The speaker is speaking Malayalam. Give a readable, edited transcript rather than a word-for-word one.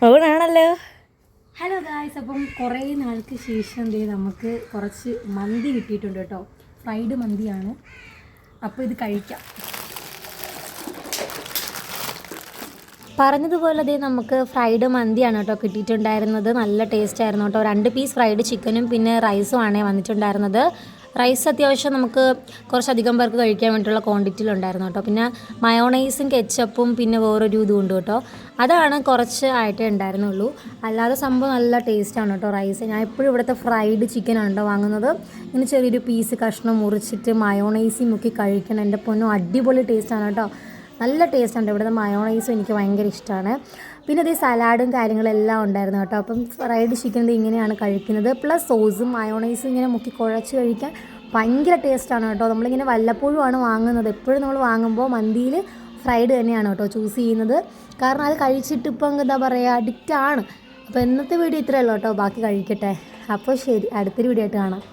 ഓണാണല്ലോ. ഹലോ ഗായ്സ്, അപ്പം കുറേ നാൾക്ക് ശേഷം നമുക്ക് കുറച്ച് മന്തി കിട്ടിയിട്ടുണ്ട് കേട്ടോ. ഫ്രൈഡ് മന്തിയാണ്. അപ്പോൾ ഇത് കഴിക്കാം. പറഞ്ഞതുപോലെ നമുക്ക് ഫ്രൈഡ് മന്തിയാണ് കേട്ടോ കിട്ടിയിട്ടുണ്ടായിരുന്നത്. നല്ല ടേസ്റ്റ് ആയിരുന്നു കേട്ടോ. 2 പീസ് ഫ്രൈഡ് ചിക്കനും പിന്നെ റൈസും ആണ് വന്നിട്ടുണ്ടായിരുന്നത്. റൈസ് അത്യാവശ്യം നമുക്ക് കുറച്ചധികം പേർക്ക് കഴിക്കാൻ വേണ്ടിയിട്ടുള്ള ക്വാണ്ടിറ്റിയിലുണ്ടായിരുന്നു കേട്ടോ. പിന്നെ മയോണൈസും കെച്ചപ്പും പിന്നെ വേറൊരു ഇതും ഉണ്ട് കേട്ടോ. അതാണ് കുറച്ച് ആയിട്ടേ ഉണ്ടായിരുന്നുള്ളൂ. അല്ലാതെ സംഭവം നല്ല ടേസ്റ്റാണ് കേട്ടോ റൈസ്. ഞാൻ എപ്പോഴും ഇവിടുത്തെ ഫ്രൈഡ് ചിക്കനാണ് കേട്ടോ വാങ്ങുന്നത്. ഇങ്ങനെ ചെറിയൊരു പീസ് കഷ്ണം മുറിച്ചിട്ട് മയോണൈസും മുക്കി കഴിക്കണം. എൻ്റെ പൊന്നോ, അടിപൊളി ടേസ്റ്റാണ് കേട്ടോ. നല്ല ടേസ്റ്റുണ്ട്. ഇവിടുത്തെ മയോണൈസും എനിക്ക് ഭയങ്കര ഇഷ്ടമാണ്. പിന്നെ അതേ സലാഡും കാര്യങ്ങളെല്ലാം ഉണ്ടായിരുന്നു കേട്ടോ. അപ്പം ഫ്രൈഡ് ചിക്കൻ ഇങ്ങനെയാണ് കഴിക്കുന്നത്. പ്ലസ് സോസും മയോണൈസും ഇങ്ങനെ മുക്കി കുഴച്ച് കഴിക്കാൻ ഭയങ്കര ടേസ്റ്റാണ് കേട്ടോ. നമ്മളിങ്ങനെ വല്ലപ്പോഴുമാണ് വാങ്ങുന്നത്. എപ്പോഴും നമ്മൾ വാങ്ങുമ്പോൾ മന്തിയിൽ ഫ്രൈഡ് തന്നെയാണ് കേട്ടോ ചൂസ് ചെയ്യുന്നത്. കാരണം അത് കഴിച്ചിട്ട് ഇപ്പം എന്താ പറയുക, അഡിക്റ്റാണ്. അപ്പോൾ ഇന്നത്തെ വീഡിയോ ഇത്രയേ ഉള്ളൂ കേട്ടോ. ബാക്കി കഴിക്കട്ടെ. അപ്പോൾ ശരി, അടുത്തൊരു വീഡിയോ ആയിട്ട് കാണാം.